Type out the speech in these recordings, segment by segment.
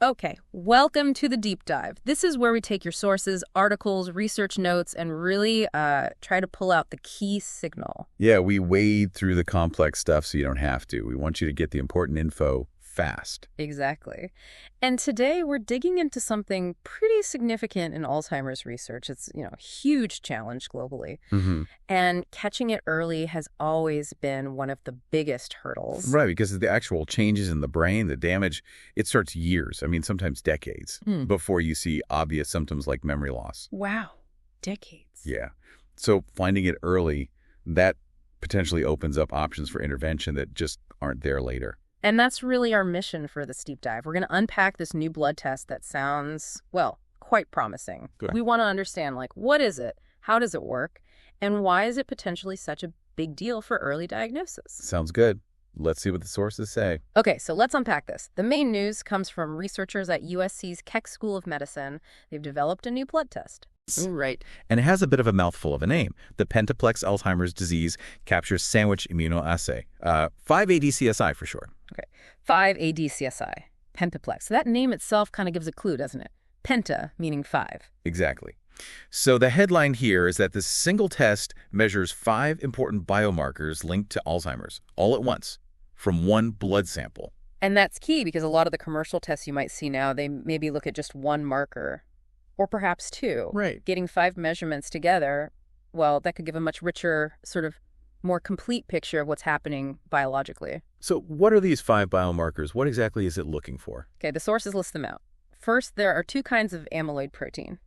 Okay, welcome to the deep dive. This is where we take your sources, articles, research notes, and really try to pull out the key signal. Yeah, we wade through the complex stuff so you don't have to. We want you to get the important info fast. Exactly. And today we're digging into something pretty significant in Alzheimer's research. It's, a huge challenge globally. hmm And catching it early has always been one of the biggest hurdles. Right, because the actual changes in the brain, the damage, it starts years, sometimes decades, Hmm. before you see obvious symptoms like memory loss. Wow, decades. Yeah. So finding it early, that potentially opens up options for intervention that just aren't there later. And that's really our mission for this deep dive. We're going to unpack this new blood test that sounds, well, quite promising. Good. We want to understand, what is it? How does it work? And why is it potentially such a big deal for early diagnosis? Sounds good. Let's see what the sources say. Okay, so let's unpack this. The main news comes from researchers at USC's Keck School of Medicine. They've developed a new blood test. Right. And it has a bit of a mouthful of a name. The Pentaplex Alzheimer's Disease Capture Sandwich Immunoassay. 5-ADCSI for short. Okay, 5-ADCSI, pentaplex. So that name itself kind of gives a clue, doesn't it? Penta, meaning 5. Exactly. So the headline here is that this single test measures 5 important biomarkers linked to Alzheimer's all at once from one blood sample. And that's key because a lot of the commercial tests you might see now, they maybe look at just one marker or perhaps 2. Right. Getting 5 measurements together, well, that could give a much richer, sort of more complete picture of what's happening biologically. So what are these 5 biomarkers? What exactly is it looking for? Okay, the sources list them out. First, there are 2 kinds of amyloid protein,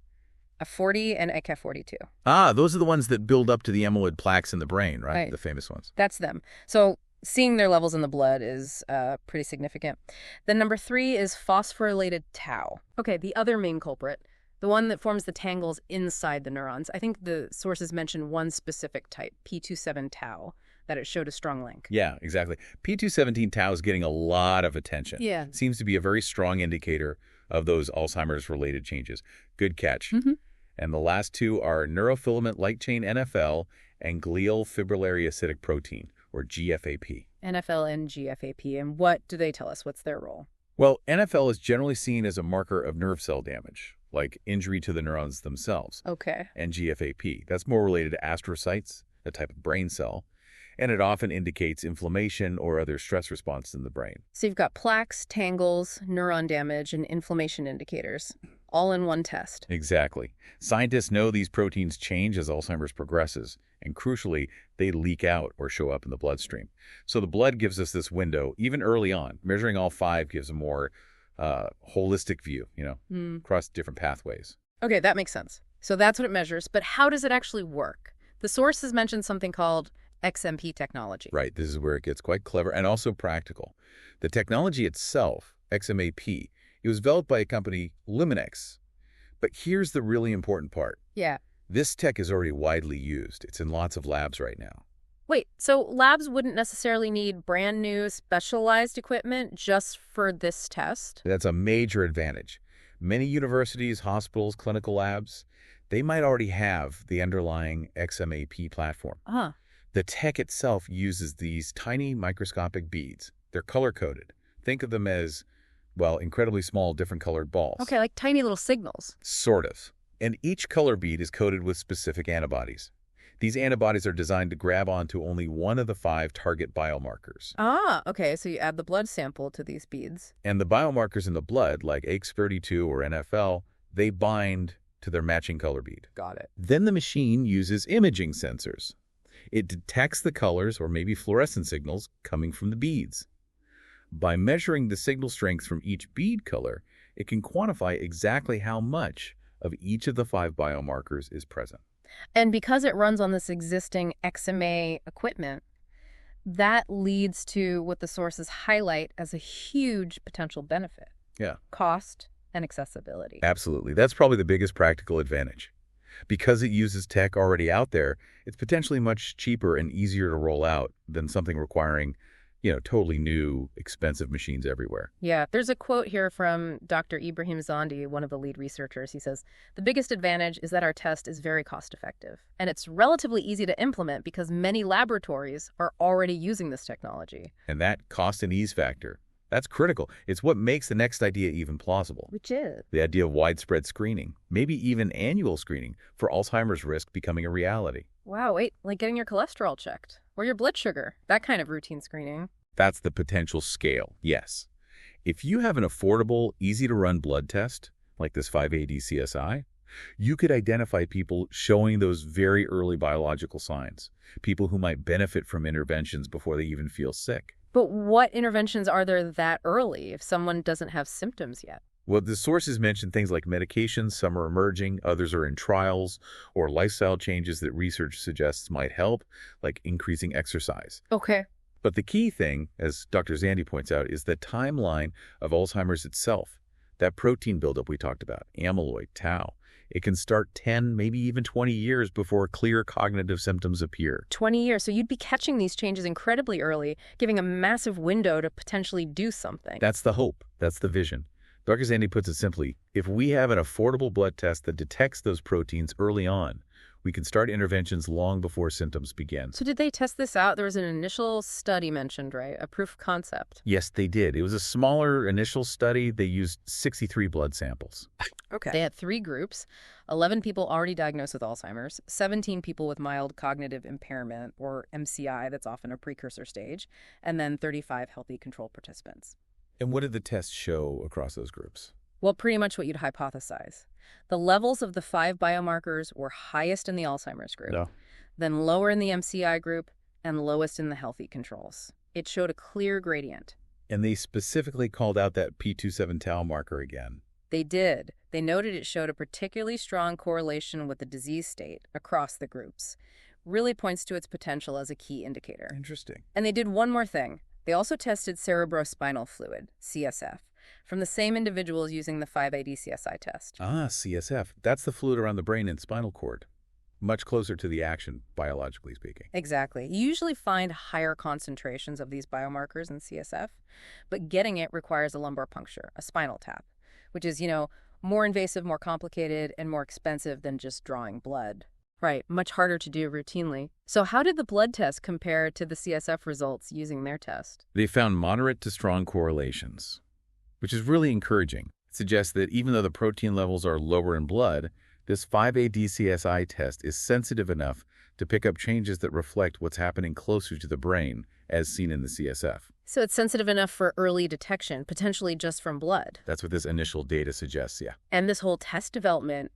A40 and AK42. Ah, those are the ones that build up to the amyloid plaques in the brain, right? Right. The famous ones. That's them. So seeing their levels in the blood is pretty significant. Then number 3 is phosphorylated tau. Okay, the other main culprit, the one that forms the tangles inside the neurons. I think the sources mention one specific type, P27 tau, that it showed a strong link. Yeah, exactly. P217 tau is getting a lot of attention. Yeah. Seems to be a very strong indicator of those Alzheimer's-related changes. Good catch. Mm-hmm. And the last 2 are neurofilament light chain NFL and glial fibrillary acidic protein, or GFAP. NFL and GFAP. And what do they tell us? What's their role? Well, NFL is generally seen as a marker of nerve cell damage, like injury to the neurons themselves. Okay. And GFAP, that's more related to astrocytes, a type of brain cell, and it often indicates inflammation or other stress response in the brain. So you've got plaques, tangles, neuron damage, and inflammation indicators, all in one test. Exactly. Scientists know these proteins change as Alzheimer's progresses, and crucially, they leak out or show up in the bloodstream. So the blood gives us this window, even early on. Measuring all 5 gives a more holistic view, across different pathways. Okay, that makes sense. So that's what it measures, but how does it actually work? The sources mentioned something called xMP technology. Right, this is where it gets quite clever and also practical. The technology itself, xMAP, it was developed by a company, Luminex. But here's the really important part. Yeah. This tech is already widely used. It's in lots of labs right now. Wait, so labs wouldn't necessarily need brand new specialized equipment just for this test? That's a major advantage. Many universities, hospitals, clinical labs, they might already have the underlying xMAP platform. Uh-huh. The tech itself uses these tiny microscopic beads. They're color-coded. Think of them as, incredibly small, different colored balls. Okay, like tiny little signals. Sort of. And each color bead is coated with specific antibodies. These antibodies are designed to grab onto only one of the 5 target biomarkers. Ah, okay, so you add the blood sample to these beads. And the biomarkers in the blood, like AX32 or NFL, they bind to their matching color bead. Got it. Then the machine uses imaging sensors. It detects the colors or maybe fluorescent signals coming from the beads. By measuring the signal strength from each bead color, it can quantify exactly how much of each of the 5 biomarkers is present. And because it runs on this existing XMA equipment, that leads to what the sources highlight as a huge potential benefit. Yeah. Cost and accessibility. Absolutely. That's probably the biggest practical advantage. Because it uses tech already out there, it's potentially much cheaper and easier to roll out than something requiring, totally new, expensive machines everywhere. Yeah, there's a quote here from Dr. Ebrahim Zandi, one of the lead researchers. He says, "The biggest advantage is that our test is very cost effective, and it's relatively easy to implement because many laboratories are already using this technology." And that cost and ease factor, That's critical. It's what makes the next idea even plausible. Which is? The idea of widespread screening, maybe even annual screening, for Alzheimer's risk becoming a reality. Wow, wait, like getting your cholesterol checked or your blood sugar, that kind of routine screening. That's the potential scale, yes. If you have an affordable, easy-to-run blood test, like this 5-AD-CSI, you could identify people showing those very early biological signs, people who might benefit from interventions before they even feel sick. But what interventions are there that early if someone doesn't have symptoms yet? Well, the sources mention things like medications, some are emerging, others are in trials, or lifestyle changes that research suggests might help, like increasing exercise. Okay. But the key thing, as Dr. Zandi points out, is the timeline of Alzheimer's itself. That protein buildup we talked about, amyloid, tau, it can start 10, maybe even 20 years before clear cognitive symptoms appear. 20 years. So you'd be catching these changes incredibly early, giving a massive window to potentially do something. That's the hope. That's the vision. Dr. Zandi puts it simply, if we have an affordable blood test that detects those proteins early on, we can start interventions long before symptoms begin. So did they test this out? There was an initial study mentioned, right? A proof of concept. Yes, they did. It was a smaller initial study. They used 63 blood samples. Okay. They had 3 groups, 11 people already diagnosed with Alzheimer's, 17 people with mild cognitive impairment, or MCI, that's often a precursor stage, and then 35 healthy control participants. And what did the test show across those groups? Well, pretty much what you'd hypothesize. The levels of the 5 biomarkers were highest in the Alzheimer's group, No. then lower in the MCI group, and lowest in the healthy controls. It showed a clear gradient. And they specifically called out that P27 tau marker again. They did. They noted it showed a particularly strong correlation with the disease state across the groups. Really points to its potential as a key indicator. Interesting. And they did one more thing. They also tested cerebrospinal fluid, CSF, from the same individuals using the 5-AD-CSI test. Ah, CSF. That's the fluid around the brain and spinal cord. Much closer to the action, biologically speaking. Exactly. You usually find higher concentrations of these biomarkers in CSF, but getting it requires a lumbar puncture, a spinal tap, which is, more invasive, more complicated, and more expensive than just drawing blood. Right, much harder to do routinely. So how did the blood test compare to the CSF results using their test? They found moderate to strong correlations, which is really encouraging. It suggests that even though the protein levels are lower in blood, this 5-AD-CSI test is sensitive enough to pick up changes that reflect what's happening closer to the brain, as seen in the CSF. So it's sensitive enough for early detection, potentially just from blood. That's what this initial data suggests, yeah. And this whole test development,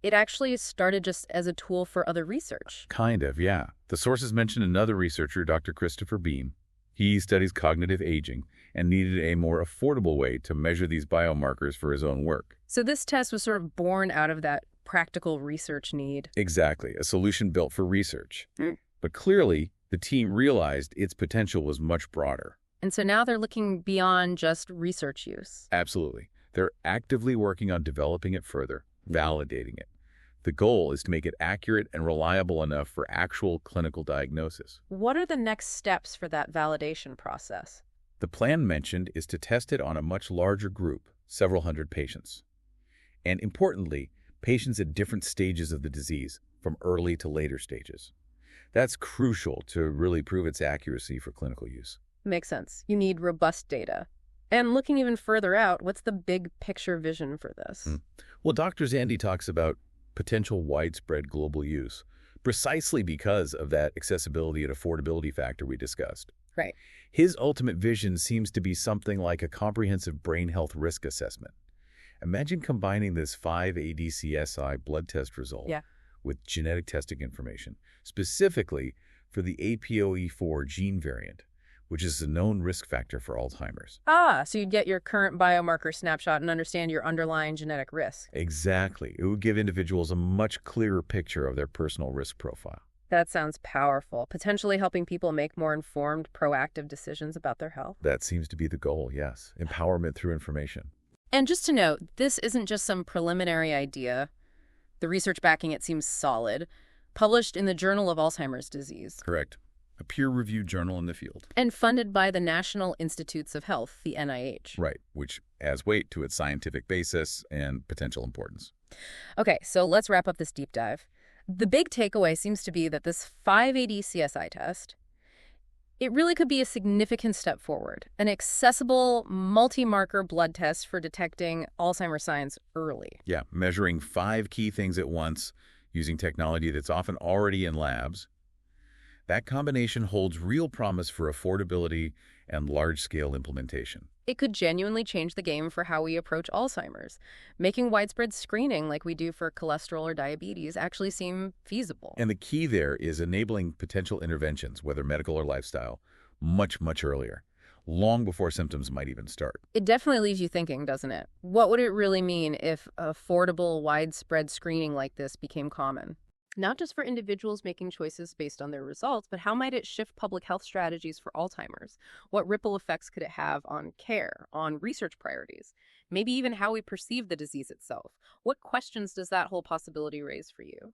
it actually started just as a tool for other research. Kind of, yeah. The sources mention another researcher, Dr. Christopher Beam. He studies cognitive aging and needed a more affordable way to measure these biomarkers for his own work. So this test was sort of born out of that practical research need. Exactly, a solution built for research. But clearly, the team realized its potential was much broader. And so now they're looking beyond just research use. Absolutely. They're actively working on developing it further, validating it. The goal is to make it accurate and reliable enough for actual clinical diagnosis. What are the next steps for that validation process? The plan mentioned is to test it on a much larger group, several hundred patients. And importantly, patients at different stages of the disease, from early to later stages. That's crucial to really prove its accuracy for clinical use. Makes sense. You need robust data. And looking even further out, what's the big picture vision for this? Well, Dr. Zandi talks about potential widespread global use, precisely because of that accessibility and affordability factor we discussed. Right. His ultimate vision seems to be something like a comprehensive brain health risk assessment. Imagine combining this 5-AD-CSI blood test result with genetic testing information, specifically for the APOE4 gene variant, which is a known risk factor for Alzheimer's. Ah, so you'd get your current biomarker snapshot and understand your underlying genetic risk. Exactly. It would give individuals a much clearer picture of their personal risk profile. That sounds powerful, potentially helping people make more informed, proactive decisions about their health. That seems to be the goal, yes. Empowerment through information. And just to note, this isn't just some preliminary idea. The research backing it seems solid, published in the Journal of Alzheimer's Disease. Correct. A peer-reviewed journal in the field. And funded by the National Institutes of Health, the NIH. Right, which adds weight to its scientific basis and potential importance. Okay, so let's wrap up this deep dive. The big takeaway seems to be that this 5-AD-CSI test, It really could be a significant step forward, an accessible multi-marker blood test for detecting Alzheimer's signs early. Yeah, measuring 5 key things at once using technology that's often already in labs. That combination holds real promise for affordability and large-scale implementation. It could genuinely change the game for how we approach Alzheimer's, making widespread screening like we do for cholesterol or diabetes actually seem feasible. And the key there is enabling potential interventions, whether medical or lifestyle, much, much earlier, long before symptoms might even start. It definitely leaves you thinking, doesn't it? What would it really mean if affordable, widespread screening like this became common? Not just for individuals making choices based on their results, but how might it shift public health strategies for Alzheimer's? What ripple effects could it have on care, on research priorities, maybe even how we perceive the disease itself? What questions does that whole possibility raise for you?